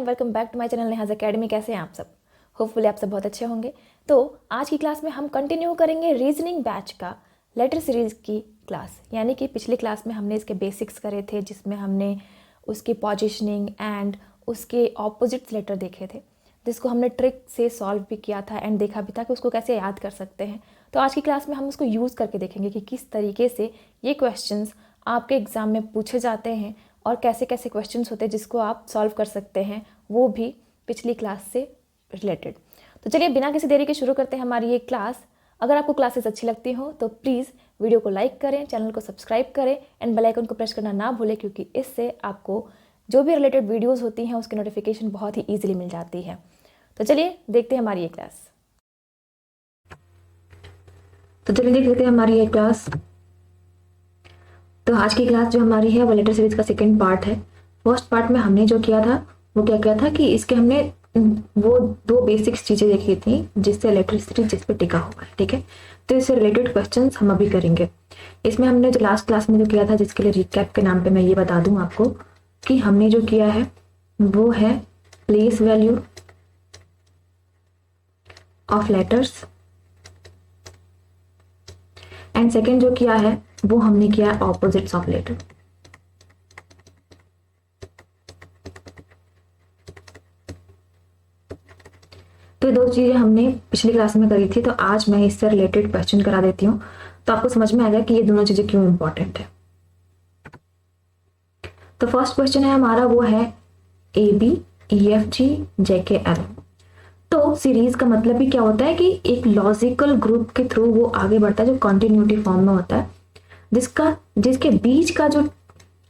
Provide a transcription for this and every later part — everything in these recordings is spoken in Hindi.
And welcome back to my channel Neha's academy. कैसे हैं आप सब? होपफुली आप सब बहुत अच्छे होंगे। तो आज की क्लास में हम कंटिन्यू करेंगे रीजनिंग बैच का लेटर सीरीज़ की क्लास। यानी कि पिछली क्लास में हमने इसके बेसिक्स करे थे, जिसमें हमने उसकी पोजिशनिंग एंड उसके ऑपोजिट्स लेटर देखे थे, जिसको हमने ट्रिक से सॉल्व भी किया था एंड देखा भी था कि उसको कैसे याद कर सकते हैं। तो आज की क्लास में हम उसको यूज़ करके देखेंगे कि किस तरीके से ये क्वेश्चंस आपके एग्ज़ाम में पूछे जाते हैं और कैसे कैसे क्वेश्चंस होते हैं जिसको आप सॉल्व कर सकते हैं, वो भी पिछली क्लास से रिलेटेड। तो चलिए बिना किसी देरी के शुरू करते हैं हमारी ये क्लास। अगर आपको क्लासेस अच्छी लगती हो तो प्लीज़ वीडियो को लाइक करें, चैनल को सब्सक्राइब करें एंड बेल आइकन को प्रेस करना ना भूलें, क्योंकि इससे आपको जो भी रिलेटेड वीडियोस होती हैं उसकी नोटिफिकेशन बहुत ही ईजिली मिल जाती है। तो चलिए देखते हैं हमारी ये क्लास। तो चलिए देख लेते हैं हमारी ये क्लास। तो आज की क्लास जो हमारी है वो लेटर सीरीज का सेकंड पार्ट है। फर्स्ट पार्ट में हमने जो किया था वो क्या किया था कि इसके हमने वो दो बेसिक्स चीज़ें देखी थी जिससे लेटर सीरीज जिस पे टिका हुआ है, ठीक है। तो इससे रिलेटेड क्वेश्चंस हम अभी करेंगे। इसमें हमने जो लास्ट क्लास में जो किया था, जिसके लिए रिकैप के नाम पे मैं ये बता दूं आपको कि हमने जो किया है वो है place value of letters and second जो किया है वो हमने किया है ऑपोजिट्स ऑफ लेटर। तो ये दो चीजें हमने पिछली क्लास में करी थी, तो आज मैं इससे रिलेटेड क्वेश्चन करा देती हूँ, तो आपको समझ में आ गया कि ये दोनों चीजें क्यों इंपॉर्टेंट है। तो फर्स्ट क्वेश्चन है हमारा वो है ABEFGJKL। तो सीरीज का मतलब भी क्या होता है कि एक लॉजिकल ग्रुप के थ्रू वो आगे बढ़ता है जो कंटिन्यूटी फॉर्म में होता है, जिसके बीच का जो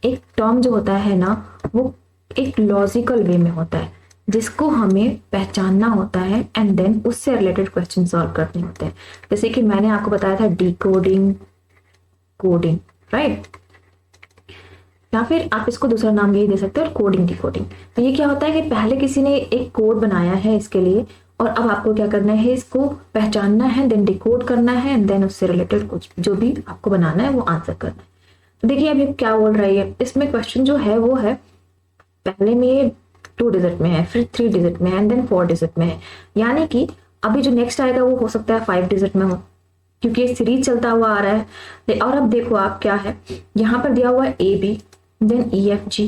एक टर्म जो होता है ना वो एक लॉजिकल वे में होता है, जिसको हमें पहचानना होता है एंड देन उससे रिलेटेड क्वेश्चन सॉल्व करने होते हैं। जैसे कि मैंने आपको बताया था डिकोडिंग, कोडिंग, राइट, या फिर आप इसको दूसरा नाम यही दे सकते हो, कोडिंग डिकोडिंग। तो ये क्या होता है कि पहले किसी ने एक कोड बनाया है इसके लिए और अब आपको क्या करना है, इसको पहचानना है, देन डिकोड करना है एंड देन उससे रिलेटेड कुछ जो भी आपको बनाना है वो आंसर करना है। तो देखिए अभी क्या बोल रही है इसमें, क्वेश्चन जो है वो है पहले में ये 2 डिजिट में है, फिर 3 डिजिट में है एंड देन 4 डिजिट में है। यानी कि अभी जो नेक्स्ट आएगा वो हो सकता है 5 डिजिट में हो, क्योंकि ये सीरीज चलता हुआ आ रहा है। और अब देखो आप क्या है, यहाँ पर दिया हुआ है AB then EFG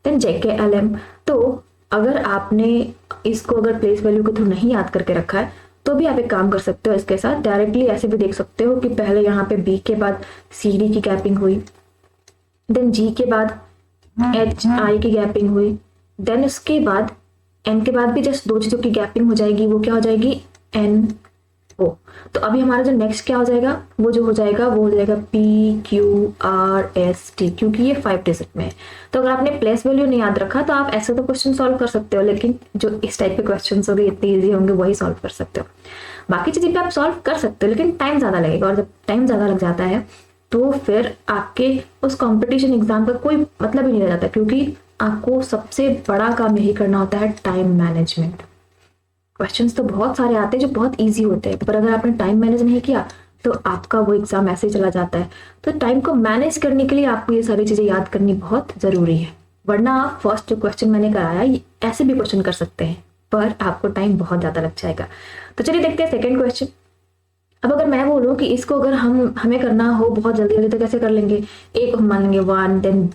then JKLM। तो अगर आपने इसको अगर प्लेस वैल्यू के थ्रू नहीं याद करके रखा है तो भी आप एक काम कर सकते हो, इसके साथ डायरेक्टली ऐसे भी देख सकते हो कि पहले यहाँ पे B के बाद CD की गैपिंग हुई, देन G के बाद HI की गैपिंग हुई, देन उसके बाद N के बाद भी जस्ट दो चीजों की गैपिंग हो जाएगी, वो क्या हो जाएगी NO। तो अभी हमारा जो नेक्स्ट क्या हो जाएगा वो जो हो जाएगा वो हो जाएगा PQRST, क्योंकि ये 5 डिजिट में है। तो अगर आपने प्लेस वैल्यू नहीं याद रखा तो आप ऐसे तो क्वेश्चन सॉल्व कर सकते हो, लेकिन जो इस टाइप के क्वेश्चन होंगे इतने ईजी होंगे वही सॉल्व कर सकते हो। बाकी चीजें भी आप सॉल्व कर सकते हो लेकिन टाइम ज्यादा लगेगा, और जब टाइम ज्यादा लग जाता है तो फिर आपके उस कॉम्पिटिशन एग्जाम का कोई मतलब ही नहीं रह जाता, क्योंकि आपको सबसे बड़ा काम यही करना होता है टाइम मैनेजमेंट। क्वेश्चंस तो बहुत सारे आते हैं जो बहुत इजी होते हैं, पर अगर आपने टाइम मैनेज नहीं किया तो आपका वो एग्जाम ऐसे ही चला जाता है। तो टाइम को मैनेज करने के लिए आपको ये सारी चीजें याद करनी बहुत जरूरी है, वरना आप फर्स्ट जो क्वेश्चन मैंने कराया ऐसे भी क्वेश्चन कर सकते हैं पर आपको टाइम बहुत ज्यादा लग जाएगा। तो चलिए देखते हैं सेकेंड क्वेश्चन। अब अगर मैं बोलूँ कि इसको अगर हमें करना हो बहुत जल्दी जल्दी तो कैसे कर लेंगे, एक हम मान लेंगे 1 देन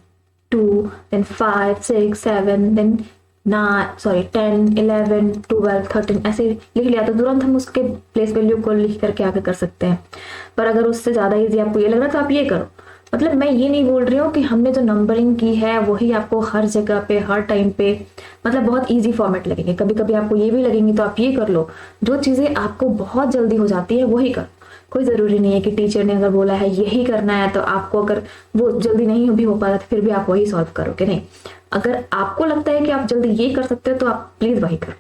2 देन 5 6 7 देन 10 11 12 13 ऐसे लिख लिया तो तुरंत हम उसके प्लेस वैल्यू को लिख करके आगे कर सकते हैं। पर अगर उससे ज्यादा इजी आपको ये लग रहा है तो आप ये करो। मतलब मैं ये नहीं बोल रही हूँ कि हमने जो नंबरिंग की है वही आपको हर जगह पे हर टाइम पे मतलब बहुत इजी फॉर्मेट लगेंगे, कभी कभी आपको ये भी लगेंगे तो आप ये कर लो। जो चीजें आपको बहुत जल्दी हो जाती है वही करो। कोई जरूरी नहीं है कि टीचर ने अगर बोला है यही करना है तो आपको अगर वो जल्दी नहीं भी हो पा रहा तो फिर भी आप वही सॉल्व करोगे, नहीं। अगर आपको लगता है कि आप जल्दी ये कर सकते हो तो आप प्लीज वही करो,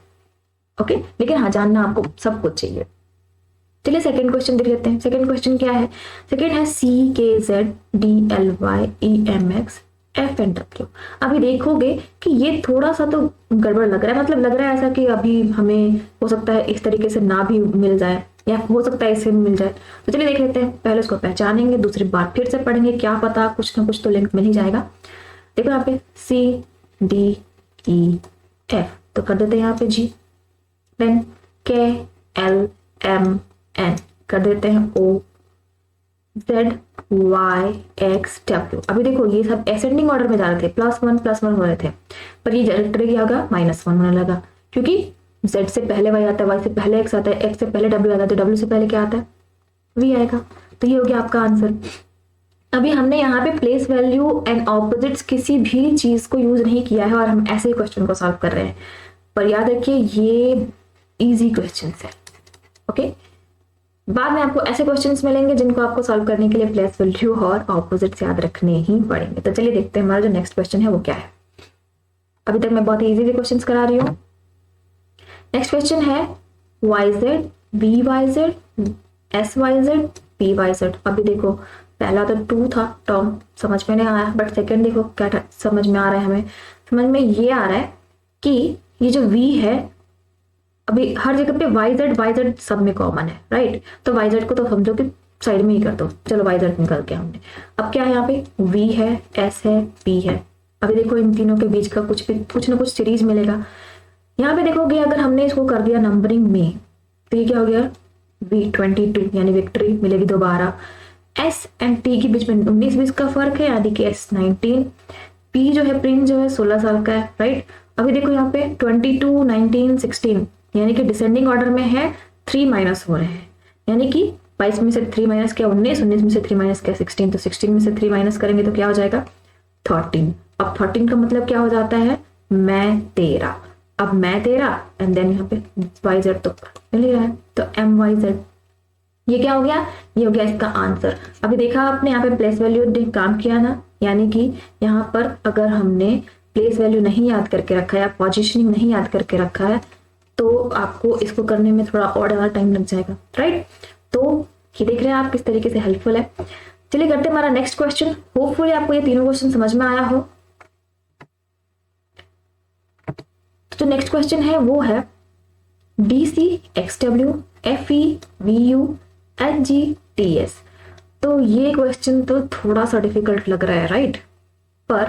ओके। लेकिन हाँ, जानना आपको सब कुछ चाहिए। चलिए सेकंड क्वेश्चन देख लेते हैं। सेकंड क्वेश्चन क्या है? सेकंड है CKZDLYEMXFNW। अभी देखोगे कि ये थोड़ा सा तो गड़बड़ लग रहा है, मतलब लग रहा है ऐसा कि अभी हमें हो सकता है इस तरीके से ना भी मिल जाए या हो सकता है इससे मिल जाए। तो चलिए देख लेते हैं। पहले उसको पहचानेंगे, दूसरी बार फिर से पढ़ेंगे, क्या पता कुछ ना कुछ तो लिंक मिल ही जाएगा। देखो यहाँ पे CDEF तो कर देते हैं यहाँ पे G, देन KLMN कर देते हैं O, ZYXW। अभी देखो ये सब असेंडिंग ऑर्डर में जा रहे थे, +1 हो रहे थे, पर ये डायरेक्टली क्या होगा -1 होने लगा, क्योंकि Z से पहले Y आता है, Y से पहले X आता है, X से पहले W आता है, तो W से पहले क्या आता है, V आएगा। तो ये हो गया आपका आंसर। अभी हमने यहाँ पे प्लेस वैल्यू एंड ऑपोजिट्स किसी भी चीज को यूज नहीं किया है और हम ऐसे ही क्वेश्चन को सॉल्व कर रहे हैं, पर याद रखिए ये इजी क्वेश्चन है। ओके, बाद में आपको ऐसे क्वेश्चंस मिलेंगे जिनको आपको सॉल्व करने के लिए प्लेस वैल्यू और ऑपोजिट्स याद रखने ही पड़ेंगे। तो चलिए देखते हैं हमारा जो नेक्स्ट क्वेश्चन है वो क्या है। अभी तक मैं बहुत ही इजी क्वेश्चंस करा रही हूँ। नेक्स्ट क्वेश्चन है YZ, BYZ, SYZ, PYZ। अभी देखो पहला तो 2 था टर्म, समझ में नहीं आया, बट सेकंड देखो क्या समझ में आ रहा है, हमें समझ में ये आ रहा है कि ये जो V है, अभी हर जगह पे YZ सब में कॉमन है, राइट। तो YZ को तो समझो कि साइड में ही कर दो, चलो YZ निकल के हमने। अब क्या है यहाँ पे, V है, S है, P है। अभी देखो इन तीनों के बीच का कुछ ना कुछ सीरीज मिलेगा। यहाँ पे देखोगे अगर हमने इसको कर दिया नंबरिंग में, तो ये क्या हो गया, V22 यानी विक्ट्री मिलेगी दोबारा। S एंड T के बीच में 19-20 का फर्क है, यानी कि S 19। P जो है प्रिंस जो है 16 साल का है, राइट। अभी देखो यहाँ पे 22, 19, 16 यानी कि डिसेंडिंग ऑर्डर में है, 3 माइनस हो रहे हैं, यानी कि 22 में से 3 माइनस किया 19, 19 में से 3 माइनस किया 16, तो 16 में से 3 माइनस करेंगे तो क्या हो जाएगा 13। अब 13 का मतलब क्या हो जाता है, मैं 13। अब मैं 13 एंड देन यहाँ पे YZ तो मिल रहा है, तो MYZ। ये क्या हो गया, ये हो गया इसका आंसर। अभी देखा आपने यहाँ पे प्लेस वैल्यू काम किया ना, यानी कि यहाँ पर अगर हमने प्लेस वैल्यू नहीं याद करके रखा है या पोजीशनिंग नहीं याद करके रखा है तो आपको इसको करने में थोड़ा और ज़्यादा टाइम लग जाएगा, राइट। तो ये देख रहे हैं आप किस तरीके से हेल्पफुल है। चलिए करते हैं हमारा नेक्स्ट क्वेश्चन। होपफुली आपको ये तीनों क्वेश्चन समझ में आया हो। तो जो नेक्स्ट क्वेश्चन है वो है DC XW FE VU HG TS। तो ये क्वेश्चन तो थोड़ा सा डिफिकल्ट लग रहा है, राइट, पर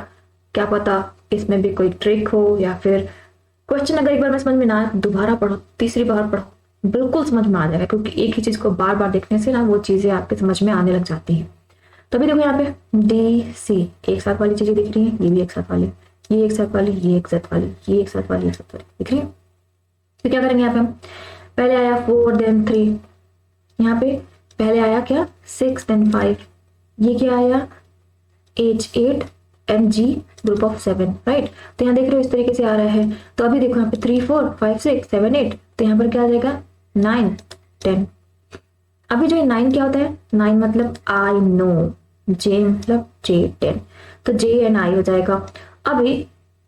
क्या पता इसमें भी कोई ट्रिक हो, या फिर क्वेश्चन अगर एक बार में समझ में ना आए दोबारा पढ़ो, तीसरी बार पढ़ो, बिल्कुल समझ में आ जाएगा, क्योंकि एक ही चीज को बार बार देखने से ना वो चीजें आपके समझ में आने लग जाती हैं। तो अभी देखो यहाँ पे DC एक साथ वाली चीजें दिख रही है, ये भी एक साथ वाली, ये एक साथ वाली, ये एक साथ वाली, ये एक साथ वाली, एक साथ वाली दिख रही है। तो क्या करेंगे यहाँ पे हम, पहले आया 4 देन 3, यहाँ पे पहले आया क्या 6 देन 5, ये क्या आया H8 and G group of 7, right. तो यहाँ देख रहे हो इस तरीके से आ रहा है। तो अभी देखो यहाँ पे 3 4 5 6 7 8, तो यहाँ पर क्या आ जाएगा 9 10। अभी जो 9 क्या होता है, 9 मतलब आई नो, J मतलब J10, तो J एंड I हो जाएगा।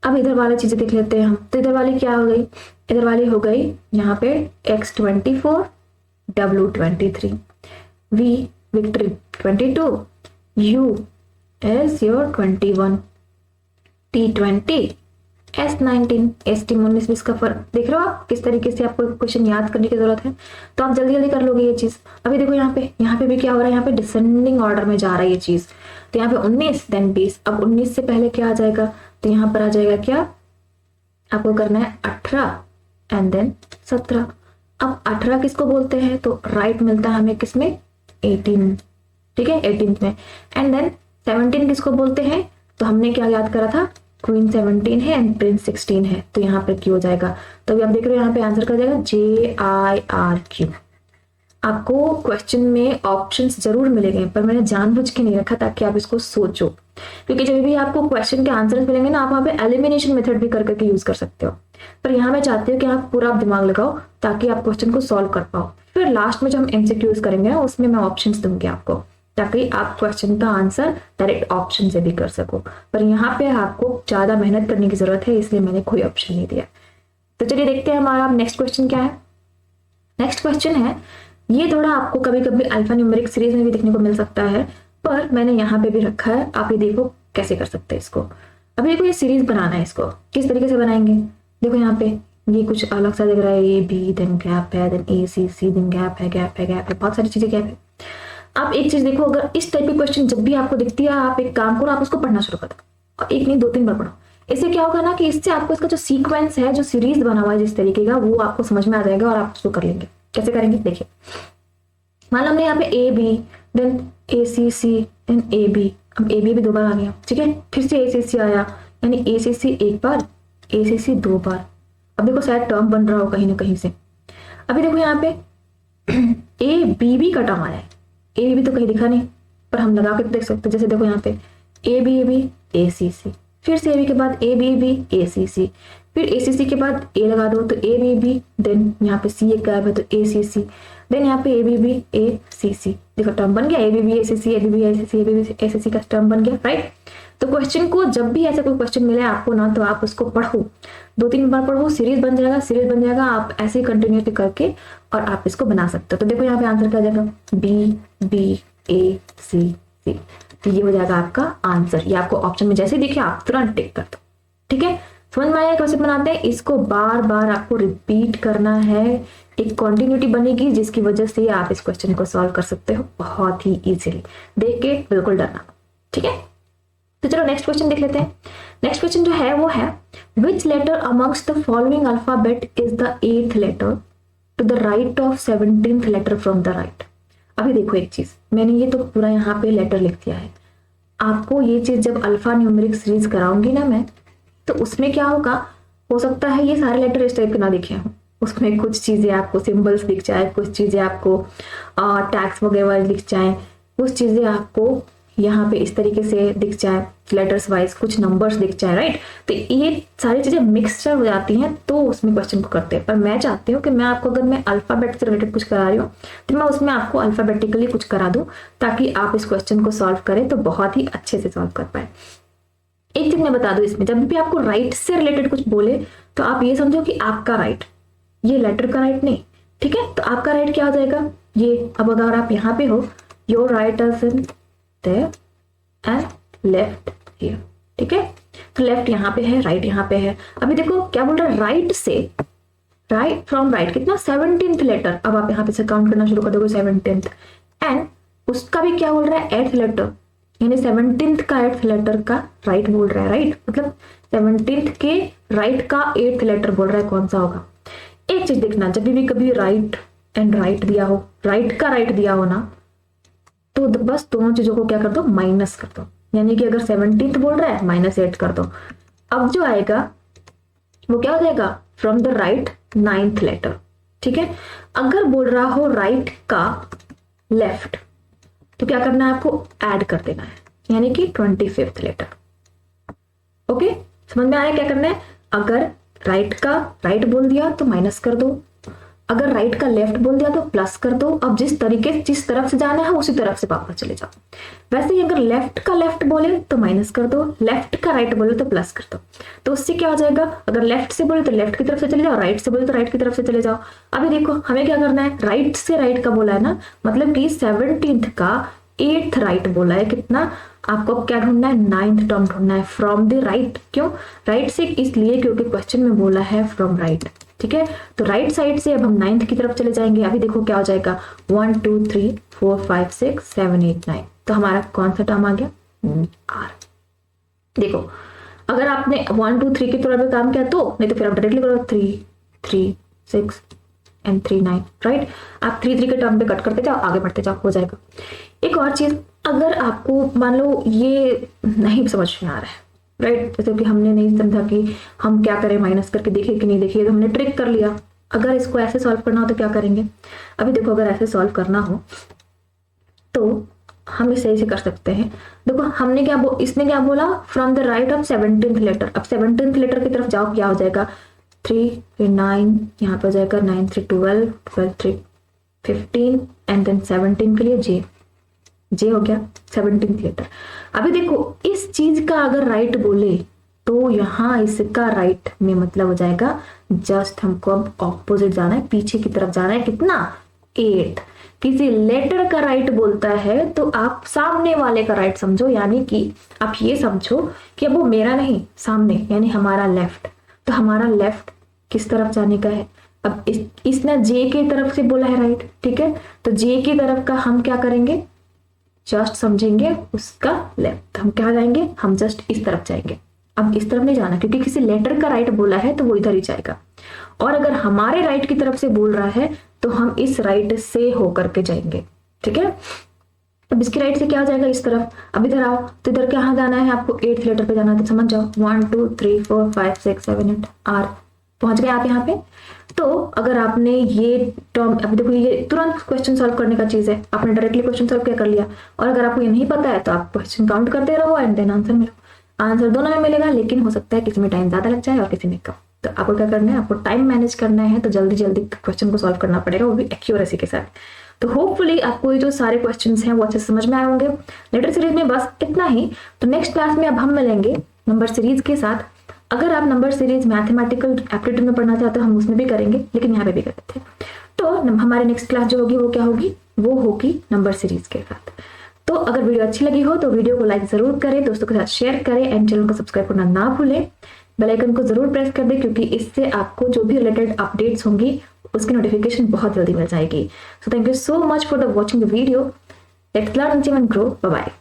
अब इधर वाली चीजें देख लेते हैं हम। तो इधर वाली क्या हो गई, इधर वाली हो गई यहाँ पे X24 W23, V victory 22, U is your 21, T20, S19, ST 19-20 का फर्क देख रहे हो आप किस तरीके से आपको क्वेश्चन याद करने की जरूरत है, तो आप जल्दी जल्दी कर लोगे ये चीज। अभी देखो यहाँ पे भी क्या हो रहा है, यहाँ पे डिसेंडिंग ऑर्डर में जा रहा है ये चीज। तो यहाँ पे 19 देन 20, अब 19 से पहले क्या आ जाएगा, तो यहाँ पर आ जाएगा क्या, आपको करना है 18 एंड देन 17। अब 18 किसको बोलते हैं, तो राइट मिलता है हमें किसमें 18, ठीक है 18 में। एंड देन 17 किसको बोलते हैं, तो हमने क्या याद करा था, क्वीन 17 है एंड प्रिंस 16 है, तो यहाँ पर क्यों हो जाएगा। तो अभी आप देख रहे हो यहाँ पे आंसर कर जाएगा JIRQ। आपको क्वेश्चन में ऑप्शंस जरूर मिलेंगे, पर मैंने जानबूझ के नहीं रखा ताकि आप इसको सोचो, क्योंकि जब भी आपको क्वेश्चन के आंसर्स मिलेंगे ना, आप वहाँ पे एलिमिनेशन मेथड भी करके यूज कर सकते हो, पर यहाँ मैं चाहती हूँ कि आप पूरा दिमाग लगाओ ताकि आप क्वेश्चन को सॉल्व कर पाओ। फिर लास्ट में जब हम MCQs करेंगे ना, उसमें मैं ऑप्शंस दूंगी आपको, ताकि आप क्वेश्चन का आंसर डायरेक्ट ऑप्शन से भी कर सको। पर यहाँ पे आपको ज्यादा मेहनत करने की जरूरत है, इसलिए मैंने कोई ऑप्शन नहीं दिया। तो चलिए देखते हैं हमारा नेक्स्ट क्वेश्चन क्या है। नेक्स्ट क्वेश्चन है, ये थोड़ा आपको कभी कभी अल्फा न्यूमेरिक सीरीज में भी देखने को मिल सकता है, पर मैंने यहाँ पे भी रखा है, आप ये देखो कैसे कर सकते हैं इसको। अभी देखो ये सीरीज बनाना है, इसको किस तरीके से बनाएंगे, देखो यहाँ पे ये कुछ अलग सा दिख रहा है, A B देन गैप है, then A C C then gap है, बहुत सारी चीजें गैप है। आप एक चीज देखो, अगर इस टाइप की क्वेश्चन जब भी आपको दिखती है, आप एक काम करो, आप उसको पढ़ना शुरू कर दो, और एक नहीं 2-3 बार पढ़ो। इससे क्या होगा ना कि इससे आपको इसका जो सीक्वेंस है, जो सीरीज बना हुआ है जिस तरीके का, वो आपको समझ में आ जाएगा और आप उसको कर लेंगे। कैसे करेंगे देखिए, मान लो हमने यहाँ पे A B then A C C then A B, अब ए बी भी 2 बार आ गया, ठीक है, फिर से ए सी सी आया, यानी ए सी सी 1 बार, ए सी सी 2 बार। अब देखो शायद टर्म बन रहा हो कहीं ना कहीं से। अभी देखो यहाँ पे ए बी बी का टर्म आया है, ए बी तो कहीं दिखा नहीं, पर हम लगा के देख सकते हैं। जैसे देखो यहाँ पे ए बी ए सी सी, फिर से ए बी के बाद ए बी ए सी सी, फिर ए सी सी के बाद ए लगा दो तो ए बी, देन यहाँ पे सी एक गायब है तो ए सी सी, देन यहाँ पे ए बी ए सी सी, देखो टर्म बन गया, A B A C C, A B A C C, A B A C C का टर्म बन गया, राइट। तो क्वेश्चन को जब भी ऐसा कोई क्वेश्चन मिले आपको ना, तो आप उसको पढ़ो, 2-3 बार पढ़ो, सीरीज बन जाएगा, सीरीज बन जाएगा, आप ऐसे ही कंटिन्यूटी करके और आप इसको बना सकते हो। तो देखो यहाँ पे आंसर क्या आ जाएगा, बी ए सी सी, तो ये हो जाएगा आपका आंसर। ये आपको ऑप्शन में जैसे दिखे आप तुरंत टिक कर दो, ठीक है। समझ में आया कैसे बनाते हैं, इसको बार बार आपको रिपीट करना है, एक कॉन्टिन्यूटी बनेगी जिसकी वजह से आप इस क्वेश्चन को सॉल्व कर सकते हो बहुत ही इजीली। देख के बिल्कुल डरना, ठीक है। तो चलो नेक्स्ट क्वेश्चन देख लेते हैं। नेक्स्ट क्वेश्चन जो है वो है, which letter amongst the following alphabet is the 8th letter to the right of 17th letter from the right. अभी देखो एक चीज, मैंने ये तो पूरा यहाँ पे लेटर लिख दिया है, आपको ये चीज जब अल्फा न्यूमेरिक सीरीज कराऊंगी ना मैं, तो उसमें क्या होगा, हो सकता है ये सारे लेटर इस टाइप के ना दिखे हों, उसमें कुछ चीजें आपको सिंबल्स दिख जाए, कुछ चीजें आपको टैग्स वगैरह दिख जाए, कुछ चीजें आपको यहाँ पे इस तरीके से दिख जाए लेटर्स वाइज, कुछ नंबर्स दिख जाए, राइट। तो ये सारी चीजें मिक्सचर हो जाती हैं, तो उसमें क्वेश्चन को करते हैं। पर मैं चाहती हूँ कि मैं आपको, अगर मैं अल्फाबेट से रिलेटेड कुछ करा रही हूँ तो मैं उसमें आपको अल्फाबेटिकली कुछ करा दूं, ताकि आप इस क्वेश्चन को सॉल्व करें तो बहुत ही अच्छे से सॉल्व कर पाए। एक चीज मैं बता दूं, इसमें जब भी आपको राइट से रिलेटेड कुछ बोले तो आप ये समझो कि आपका राइट, ये लेटर का राइट नहीं, ठीक है। तो आपका राइट क्या हो जाएगा, ये। अब अगर आप यहाँ पे हो, your right is in their and left here, ठीक है। तो लेफ्ट यहाँ पे है, राइट यहाँ पे है। अभी देखो क्या बोल रहा है, राइट से, राइट फ्रॉम राइट कितना 17th लेटर। अब आप यहाँ पे से काउंट करना शुरू कर दोगे 17th, एंड उसका भी क्या बोल रहा है 8th लेटर, यानी 17th का 8th लेटर का राइट बोल रहा है, राइट। मतलब 17th के राइट का 8th लेटर बोल रहा है, कौन सा होगा। एक चीज देखना, जब भी कभी राइट एंड राइट दिया हो, राइट का राइट दिया हो ना, तो बस दोनों चीजों को क्या कर दो, माइनस कर दो। यानी कि अगर 17th बोल रहा है -8 कर दो। अब जो आएगा वो क्या हो जाएगा, from the right 9th letter, ठीक है। अगर बोल रहा हो राइट का लेफ्ट, तो क्या करना है आपको, ऐड कर देना है, यानी कि 25th लेटर। ओके, समझ में आया क्या करना है। अगर राइट का राइट बोल दिया तो माइनस कर दो, अगर राइट का लेफ्ट बोल दिया तो प्लस कर दो। अब जिस तरफ से जाना है उसी तरफ से वापस चले जाओ। वैसे ही अगर लेफ्ट का लेफ्ट बोले तो माइनस कर दो, लेफ्ट का राइट बोले तो प्लस कर दो। तो उससे क्या हो जाएगा, अगर लेफ्ट से बोले तो लेफ्ट की तरफ से चले जाओ, राइट से बोले तो राइट की तरफ से चले जाओ। अभी देखो हमें क्या करना है, राइट से राइट का बोला है ना, मतलब कि 17th का 8th राइट बोला है। कितना आपको क्या ढूंढना है, 9th टर्म ढूंढना है फ्रॉम द राइट। क्यों राइट से, इसलिए क्योंकि क्वेश्चन में बोला है फ्रॉम राइट, ठीक है। तो राइट साइड से अब हम 9th की तरफ चले जाएंगे। अभी देखो क्या हो जाएगा, 1 2 3 4 5 6 7 8 9। तो हमारा कौन सा टर्म आ गया, आर। देखो अगर आपने 1 2 3 की तरफ पे काम किया तो, नहीं तो फिर आप डायरेक्टली करो 3 3 6 एंड 3 9, राइट। आप 3 3 के टर्म पे कट करते जाओ, आगे बढ़ते जाओ, हो जाएगा। एक और चीज, अगर आपको मान लो ये नहीं समझ में आ रहा है, राइट, जैसे कि हमने नहीं समझा कि हम क्या करें, माइनस करके देखिए कि नहीं देखिए, तो हमने ट्रिक कर लिया। अगर इसको ऐसे सॉल्व करना हो तो क्या करेंगे, अभी देखो अगर ऐसे सॉल्व करना हो तो हम इसे ऐसे कर सकते हैं। देखो हमने क्या इसने क्या बोला, from the right of 17th letter. अब 17th लेटर की तरफ जाओ, क्या हो जाएगा 3 फिर 9, यहाँ पे हो जाएगा 9 3 12 12 3 15 एंड देन 17 के लिए जे हो गया 17th लेटर। अभी देखो इस चीज का अगर राइट बोले तो यहाँ इसका राइट में मतलब हो जाएगा, जस्ट हमको अब ऑपोजिट जाना है, पीछे की तरफ जाना है। कितना 8। किसी लेटर का राइट बोलता है तो आप सामने वाले का राइट समझो, यानी कि आप ये समझो कि अब वो मेरा नहीं, सामने यानी हमारा लेफ्ट। तो हमारा लेफ्ट किस तरफ जाने का है, अब इसने जे की तरफ से बोला है राइट, ठीक है। तो जे की तरफ का हम क्या करेंगे, जस्ट समझेंगे उसका लेफ्ट। हम क्या जाएंगे, हम जस्ट इस तरफ जाएंगे, अब इस तरफ नहीं जाना, क्योंकि किसी लेटर का राइट बोला है तो वो इधर ही जाएगा, और अगर हमारे राइट की तरफ से बोल रहा है तो हम इस राइट से होकर के जाएंगे, ठीक है। अब इसकी राइट से क्या हो जाएगा, इस तरफ। अब इधर आओ, तो इधर कहाँ जाना है आपको, 8th लेटर पे जाना है, तो समझ जाओ 1 2 3 4 5 6 7 8 आर, पहुंच गए आप यहाँ पे। तो अगर आपने ये टर्म, अभी देखो ये तुरंत क्वेश्चन सॉल्व करने का चीज है, आपने डायरेक्टली क्वेश्चन सॉल्व क्या कर लिया, और अगर आपको ये नहीं पता है तो आप क्वेश्चन काउंट करते रहो एंड देन आंसर मिलो। आंसर दोनों में मिलेगा, लेकिन हो सकता है किसी में टाइम ज्यादा लग जाए और किसी में कम। तो आपको क्या करना है, आपको टाइम मैनेज करना है, तो जल्दी जल्दी क्वेश्चन को सॉल्व करना पड़ेगा, वो भी एक्यूरेसी के साथ। तो होपफुली आपको ये जो सारे क्वेश्चंस हैं वो अच्छे से समझ में आए होंगे लेटर सीरीज में, बस इतना ही। तो नेक्स्ट क्लास में अब हम मिलेंगे नंबर सीरीज के साथ। अगर आप नंबर सीरीज मैथमेटिकल एप्टीट्यूड में पढ़ना चाहते हो हम उसमें भी करेंगे, लेकिन यहाँ पे भी करते थे। तो हमारी नेक्स्ट क्लास जो होगी वो क्या होगी, वो होगी नंबर सीरीज के साथ। तो अगर वीडियो अच्छी लगी हो तो वीडियो को लाइक जरूर करें, दोस्तों के साथ शेयर करें एंड चैनल को सब्सक्राइब करना ना भूलें। बेल आइकन को जरूर प्रेस कर दें, क्योंकि इससे आपको जो भी रिलेटेड अपडेट्स होंगी उसकी नोटिफिकेशन बहुत जल्दी मिल जाएगी। So thank you so much for the watching the video. Let's learn, achieve and grow. Bye bye.